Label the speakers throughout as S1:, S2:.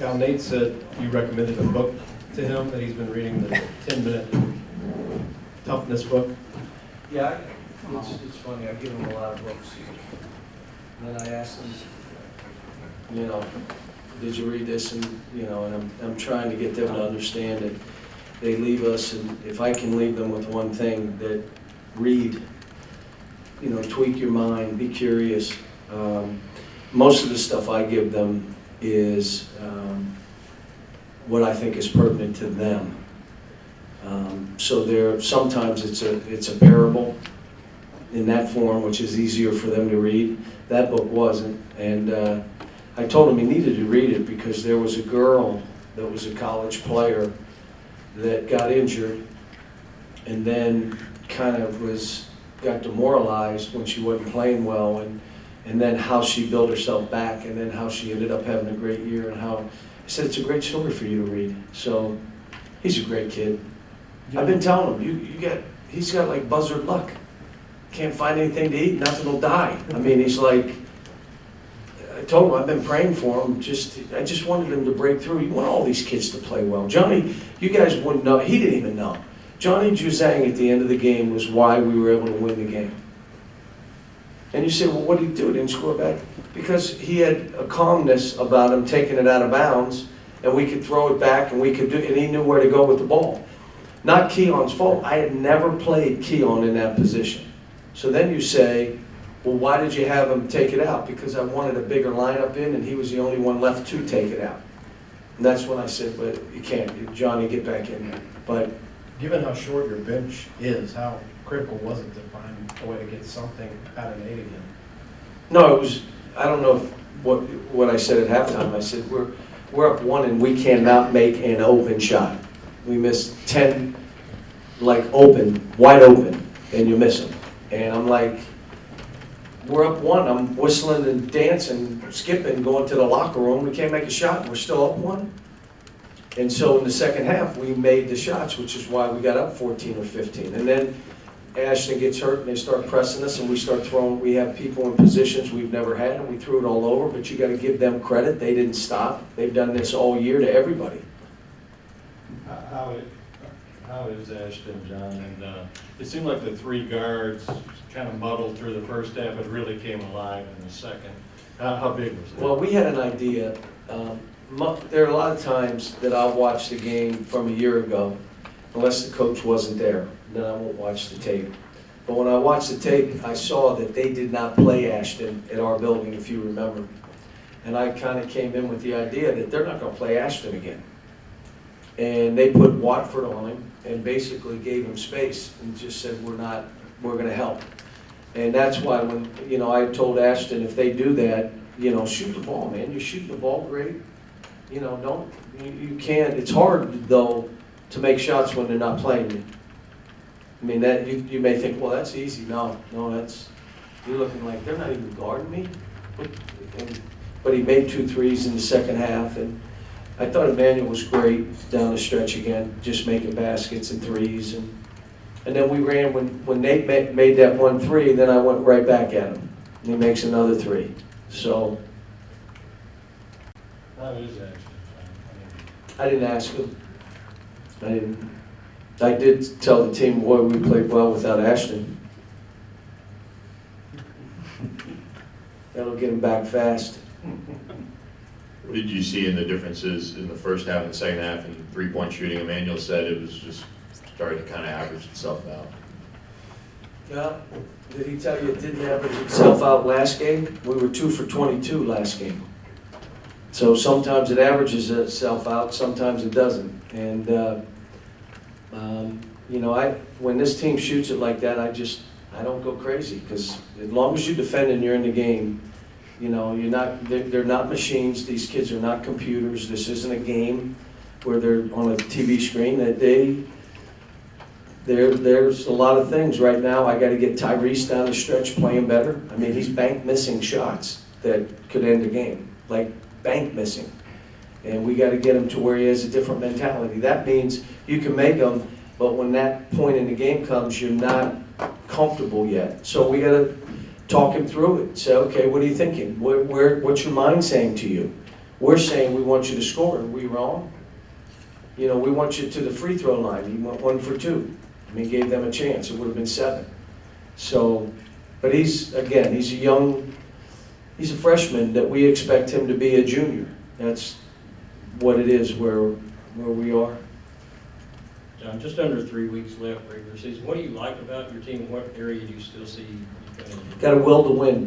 S1: Cal, Nate said you recommended a book to him that he's been reading, the 10-minute toughness book.
S2: Yeah, it's funny, I give him a lot of books. And then I ask them, you know, did you read this? And, you know, and I'm trying to get them to understand that they leave us, and if I can leave them with one thing, that read, you know, tweak your mind, be curious. Most of the stuff I give them is what I think is pertinent to them. So sometimes it's a parable in that form, which is easier for them to read. That book wasn't, and I told him he needed to read it because there was a girl that was a college player that got injured and then kind of got demoralized when she wasn't playing well, and then how she built herself back, and then how she ended up having a great year, and how I said it's a great story for you to read. So he's a great kid. I've been telling him, he's got like buzzard luck. Can't find anything to eat, nothing will die. I mean, he's like, I told him I've been praying for him. I just wanted him to break through. You want all these kids to play well. Johnny, you guys wouldn't know. He didn't even know. Johnny Juzang at the end of the game was why we were able to win the game. And you say, well, what did he do? He didn't score back? Because he had a calmness about him taking it out of bounds, and we could throw it back, and and he knew where to go with the ball. Not Keon's fault. I had never played Keon in that position. So then you say, well, why did you have him take it out? Because I wanted a bigger lineup in, and he was the only one left to take it out. And that's when I said, but you can't. Johnny, get back in there. But
S1: given how short your bench is, how critical was it to find a way to get something out of Nate again?
S2: no, it was, I don't know what I said at halftime. I said, we're up 1 and we cannot make an open shot. We missed 10, like wide open, and you miss them. And I'm like, we're up 1. I'm whistling and dancing, skipping, going to the locker room. We can't make a shot. We're still up 1. And so in the second half, we made the shots, which is why we got up 14 or 15. And then Ashton gets hurt, and they start pressing us, and we start throwing. We have people in positions we've never had, and we threw it all over. But you got to give them credit. They didn't stop. They've done this all year to everybody.
S3: How is Ashton, John? And it seemed like the 3 guards kind of muddled through the first half, but really came alive in the second. How big was that?
S2: Well, we had an idea. There are a lot of times that I'll watch the game from a year ago, unless the coach wasn't there, then I won't watch the tape. But when I watched the tape, I saw that they did not play Ashton at our building, if you remember. And I kind of came in with the idea that they're not going to play Ashton again. And they put Watford on him and basically gave him space and just said, we're going to help. And that's why when, I told Ashton, if they do that, shoot the ball, man. You're shooting the ball great. You can't, it's hard though to make shots when they're not playing you. I mean, that you may think, well, that's easy. No, you're looking like they're not even guarding me. But he made 2 threes in the second half, and I thought Immanuel was great down the stretch again, just making baskets and threes. And then we ran, when Nate made that 1 3, then I went right back at him. And he makes another 3. So.
S3: How is Ashton?
S2: I didn't ask him. I did tell the team, boy, we played well without Ashton. That'll get him back fast.
S4: What did you see in the differences in the first half and second half in 3-point shooting? Immanuel said it was just starting to kind of average itself out.
S2: Yeah. Did he tell you it didn't average itself out last game? We were 2 for 22 last game. So sometimes it averages itself out, sometimes it doesn't. And, when this team shoots it like that, I don't go crazy, because as long as you defend and you're in the game, they're not machines. These kids are not computers. This isn't a game where they're on a TV screen. There's a lot of things right now. I got to get Tyrese down the stretch playing better. I mean, he's bank missing shots that could end the game, like bank missing. And we got to get him to where he has a different mentality. That means you can make them, but when that point in the game comes, you're not comfortable yet. So we got to talk him through it. Say, okay, what are you thinking? What's your mind saying to you? We're saying we want you to score. Are we wrong? You know, we want you to the free throw line. He went 1 for 2. I mean, gave them a chance. It would have been 7. So, but he's a freshman that we expect him to be a junior. That's what it is where we are.
S5: John, just under 3 weeks left regular season. What do you like about your team? What area do you still see?
S2: Got a will to win.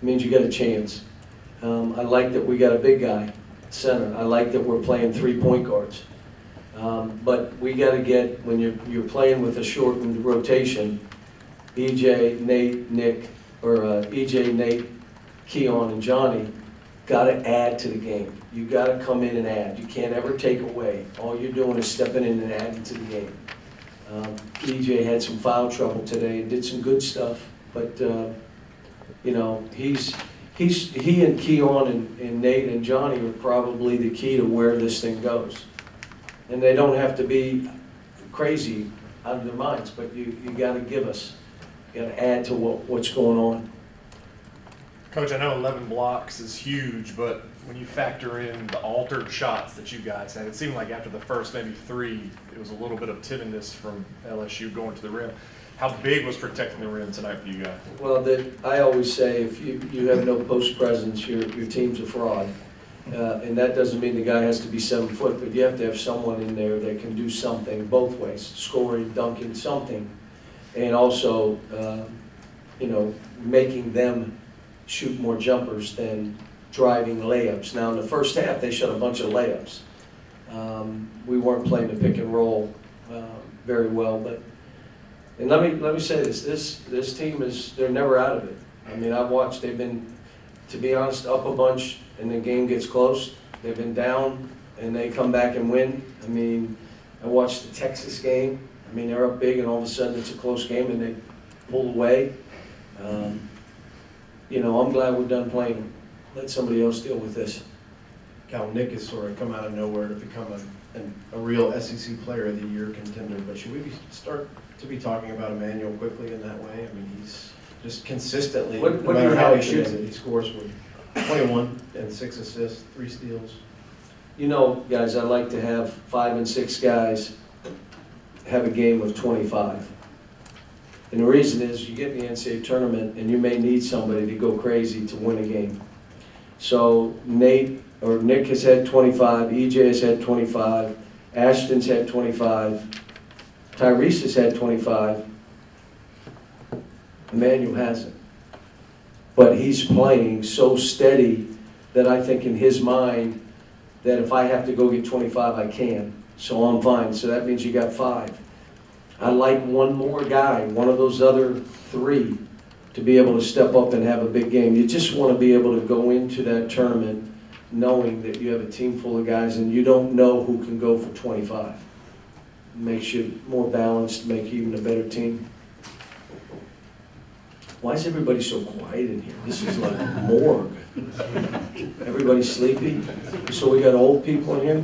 S2: It means you got a chance. I like that we got a big guy, center. I like that we're playing 3 point guards. But we got to get, when you're playing with a shortened rotation, EJ, Nate, Nick, or EJ, Nate, Keon, and Johnny, got to add to the game. You got to come in and add. You can't ever take away. All you're doing is stepping in and adding to the game. EJ had some foul trouble today and did some good stuff, but you know, he and Keon and Nate and Johnny are probably the key to where this thing goes. And they don't have to be crazy out of their minds, but you got to give us, you got to add to what's going on.
S6: Coach, I know 11 blocks is huge, but when you factor in the altered shots that you guys had, it seemed like after the first maybe 3, it was a little bit of timidness from LSU going to the rim. How big was protecting the rim tonight for you guys?
S2: Well, I always say if you have no post presence, your team's a fraud. And that doesn't mean the guy has to be 7 foot, but you have to have someone in there that can do something both ways, scoring, dunking, something. And also, you know, making them shoot more jumpers than driving layups. Now in the first half, they shot a bunch of layups. We weren't playing the pick and roll very well, but, and let me say this team they're never out of it. I mean, I've watched, they've been, to be honest, up a bunch and the game gets close. They've been down and they come back and win. I mean, I watched the Texas game. I mean, they're up big and all of a sudden it's a close game and they pull away. You know, I'm glad we're done playing. Let somebody else deal with this.
S1: Cal, Nick has sort of come out of nowhere to become a real SEC Player of the Year contender, but should we start to be talking about Immanuel Quickley in that way? I mean, he's just consistently,
S2: What
S1: no
S2: do you
S1: matter how
S2: have
S1: he shoots
S2: today?
S1: it, he scores with 21 and 6 assists, 3 steals.
S2: You know, guys, I like to have 5 and 6 guys have a game of 25. And the reason is you get in the NCAA tournament and you may need somebody to go crazy to win a game. So Nick has had 25, EJ has had 25, Ashton's had 25, Tyrese has had 25, Immanuel hasn't. But he's playing so steady that I think in his mind that if I have to go get 25, I can. So I'm fine. So that means you got 5. I like one more guy, one of those other 3, to be able to step up and have a big game. You just want to be able to go into that tournament knowing that you have a team full of guys and you don't know who can go for 25. It makes you more balanced, make you even a better team. Why is everybody so quiet in here? This is like morgue. Everybody sleepy? So we got old people in here?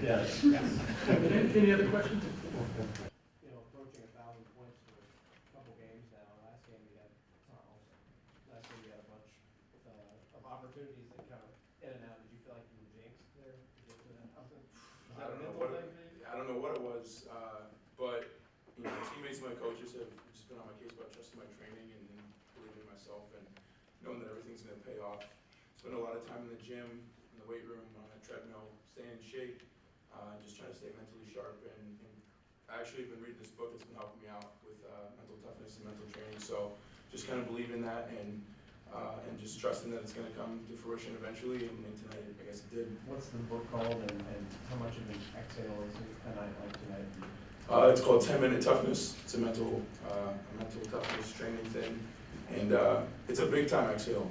S5: Yes.
S7: Any other questions?
S1: You know, approaching 1,000 points for a couple games now. Last game we had a bunch of opportunities that kind of in and out. Did you feel like you were jinxed there to get to that?
S7: I don't know what it was, but you know, my teammates and my coaches have just been on my case about trusting my training and believing in myself and knowing that everything's going to pay off. Spend a lot of time in the gym, in the weight room, on a treadmill, staying in shape, just trying to stay mentally sharp. And I actually have been reading this book that's been helping me out with mental toughness and mental training. So just kind of believe in that and just trusting that it's going to come to fruition eventually. And tonight, I guess it did.
S1: What's the book called and how much of an exhale is it a night like tonight?
S7: It's called 10-Minute Toughness. It's a mental toughness training thing. And it's a big time exhale.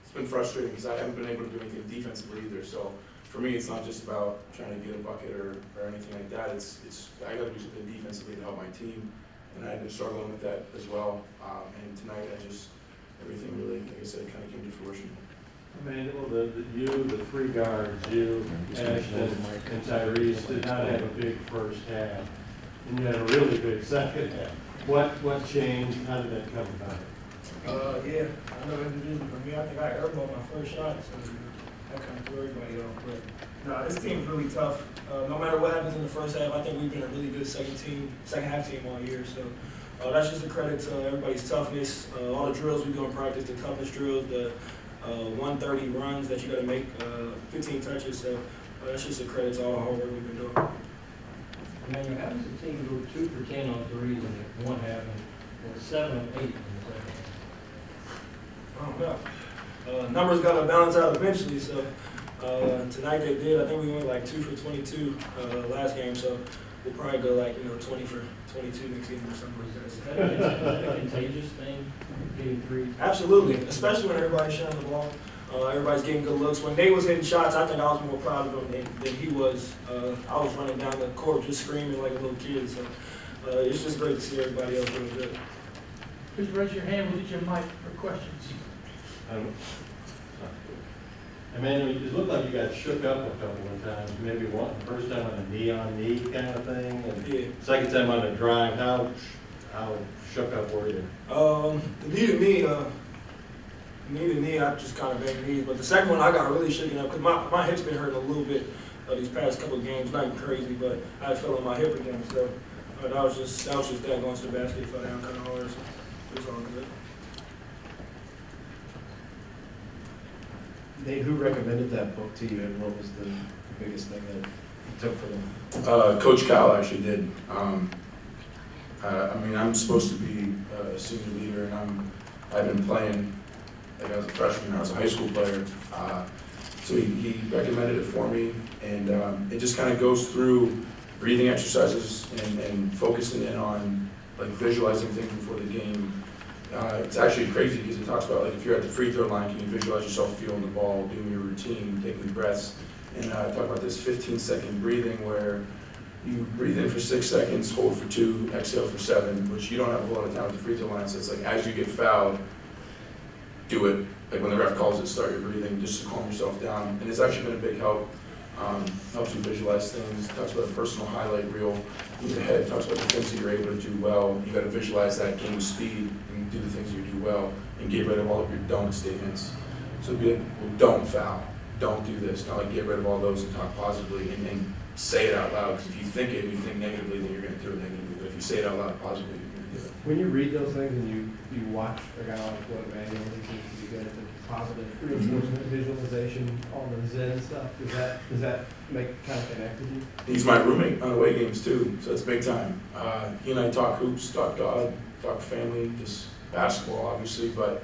S7: It's been frustrating because I haven't been able to do anything defensively either. So for me, it's not just about trying to get a bucket or anything like that. It's I got to do something defensively to help my team. And I've been struggling with that as well. And tonight, everything really, like I said, kind of came to fruition.
S3: Immanuel, the 3 guards, you, Ashton, and Tyrese did not have a big first half, and you had a really big second half. What changed? How did that come about?
S8: Yeah, I know individually for me, I think I airballed my first shot, so that kind of threw everybody off. But no, this team's really tough. No matter what happens in the first half, I think we've been a really good second half team all year. So that's just a credit to everybody's toughness. All the drills we do in practice, the toughest drills, the 130 runs that you got to make, 15 touches. So that's just a credit to all the hard work we've been doing.
S5: Immanuel, how does the team go 2 for 10 on threes in the one half and 7 of 8 in the second half?
S8: I don't know. Numbers got to balance out eventually. So tonight they did. I think we went like 2 for 22 last game. So we'll probably go like 20 for 22 next game or something like that.
S5: Is that a contagious thing, getting threes?
S8: Absolutely, especially when everybody's shooting the ball. Everybody's getting good looks. When Nate was hitting shots, I think I was more proud of him than he was. I was running down the court just screaming like a little kid. So it's just great to see everybody else doing good.
S9: Please raise your hand. We'll get you a mic for questions.
S3: Emmanuel, it looked like you got shook up a couple of times, maybe one, first time on a knee-on-knee kind of thing, and
S8: Yeah.
S3: second time on a drive. How shook up were you?
S8: The knee to knee, I just kind of banged knees. But the second one, I got really shaken up because my hip's been hurting a little bit these past couple of games. Nothing crazy, but I fell on my hip again. So that was just that going to the basket, fell down kind of hard. So it was all good.
S1: Nate, who recommended that book to you, and what was the biggest thing that you took from them?
S7: Coach Cal actually did. I mean, I'm supposed to be a senior leader, and I've been playing like I was a freshman, I was a high school player. So he recommended it for me, and it just kind of goes through breathing exercises and focusing in on like visualizing things before the game. It's actually crazy because it talks about like if you're at the free throw line, can you visualize yourself feeling the ball, doing your routine, taking breaths, and talk about this 15-second breathing where you breathe in for 6 seconds, hold for 2, exhale for 7, which you don't have a lot of time at the free throw line. So it's like as you get fouled, do it. Like when the ref calls it, start your breathing just to calm yourself down. And it's actually been a big help. Helps you visualize things. Talks about a personal highlight reel. Move ahead. Talks about the things that you're able to do well. You got to visualize that game speed and do the things you do well, and get rid of all of your don't statements. So be like, well, don't foul. Don't do this. Not like get rid of all those and talk positively and say it out loud. Because if you think it and you think negatively, then you're going to do it negatively. But if you say it out loud positively, you're going to do it.
S1: When you read those things and you watch a guy like what Immanuel, he seems to be good at the positive reinforcement, visualization, all the Zen stuff, does that make kind of connect with you?
S7: He's my roommate on away games too, so it's big time. He and I talk hoops, talk God, talk family, just basketball obviously, but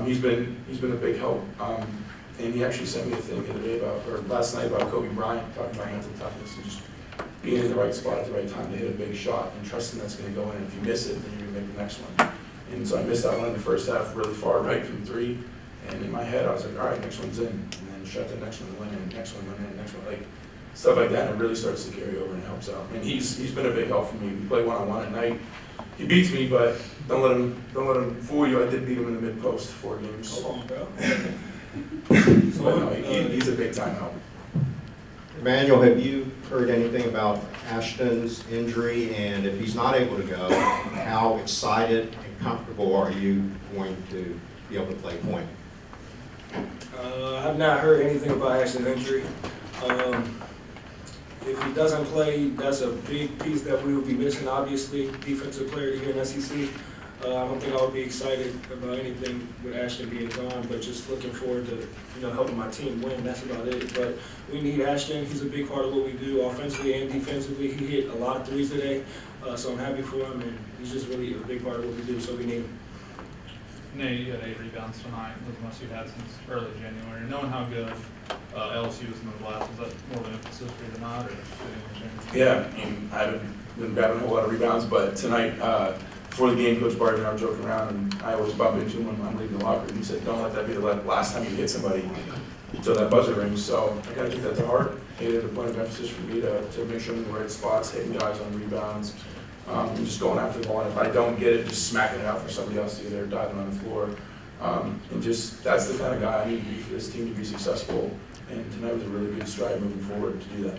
S7: he's been a big help. And he actually sent me a thing the other day last night about Kobe Bryant, talking about mental toughness and just being in the right spot at the right time to hit a big shot and trusting that's going to go in. And if you miss it, then you're going to make the next one. And so I missed that one in the first half, really far right from 3. And in my head, I was like, all right, next one's in. And then shut the next one, went in, next one, went in, next one. Like stuff like that, and it really starts to carry over and helps out. And he's been a big help for me. We play one-on-one at night. He beats me, but don't let him fool you. I did beat him in the mid-post 4 games.
S8: Hold on, bro.
S7: But no, he's a big time help.
S10: Emmanuel, have you heard anything about Ashton's injury? And if he's not able to go, how excited and comfortable are you going to be able to play point?
S8: I've not heard anything about Ashton's injury. If he doesn't play, that's a big piece that we will be missing, obviously. Defensive player here in SEC. I don't think I would be excited about anything with Ashton being gone, but just looking forward to helping my team win. That's about it. But we need Ashton. He's a big part of what we do offensively and defensively. He hit a lot of threes today, so I'm happy for him, and he's just really a big part of what we do, so we need him.
S9: Nate, you had 8 rebounds tonight, was the most you've had since early January. Knowing how good LSU was in the last, was that more of an emphasis for you than not, or
S7: Yeah, I mean, I haven't been grabbing a whole lot of rebounds, but tonight, before the game, Coach Barty and I were joking around, and I always bump into him when I'm leaving the locker room. He said, don't let that be the last time you hit somebody until that buzzer rings. So I gotta take that to heart. It is a point of emphasis for me to make sure I'm in the right spots, hitting guys on rebounds, and just going after the ball. And if I don't get it, just smacking it out for somebody else to get there, diving on the floor. And just, that's the kind of guy I need to be for this team to be successful. And tonight was a really good stride moving forward to do that.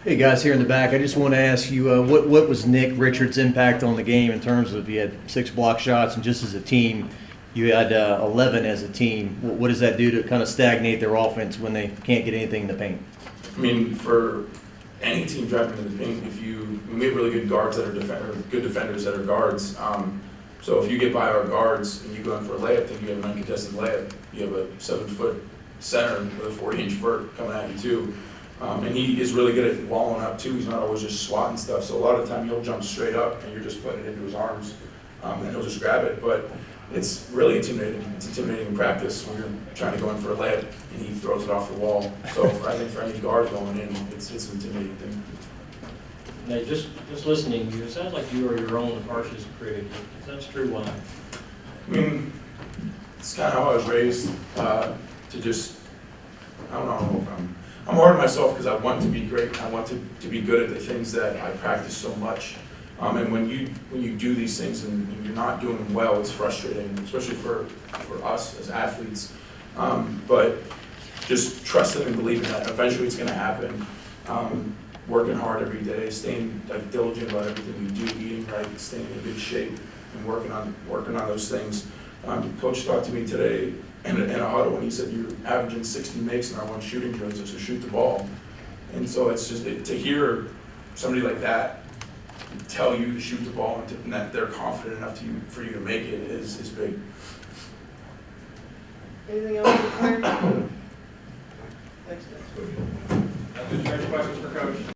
S11: Hey guys, here in the back, I just want to ask you, what was Nick Richards' impact on the game in terms of you had 6 block shots, and just as a team, You had 11 as a team. What does that do to kind of stagnate their offense when they can't get anything in the paint?
S7: I mean, for any team driving into the paint, we have really good guards that are good defenders that are guards. So if you get by our guards and you go in for a layup, then you have an uncontested layup. You have a 7-foot center with a 40-inch vert coming at you too. And he is really good at walling up too. He's not always just swatting stuff. So a lot of the time he'll jump straight up and you're just putting it into his arms, and he'll just grab it. But it's really intimidating. It's intimidating in practice when you're trying to go in for a layup and he throws it off the wall. So I think for any guard going in, it's an intimidating thing.
S5: Now, just listening to you, it sounds like you are your own harshest critic. If that's true, why?
S7: I mean, it's kind of how I was raised, to just, I don't know, I'm hard on myself because I want to be great. I want to be good at the things that I practice so much. And when you do these things and you're not doing them well, it's frustrating, especially for us as athletes. But just trusting and believing that eventually it's going to happen. Working hard every day, staying diligent about everything we do, eating right, staying in good shape, and working on those things. Coach talked to me today in a huddle, and he said you're averaging 60 makes in our one shooting drill, so shoot the ball. And so it's just to hear somebody like that tell you to shoot the ball and that they're confident enough for you to make it is big.
S1: Anything else for Claire? Thanks, guys.
S9: Any questions for Coach?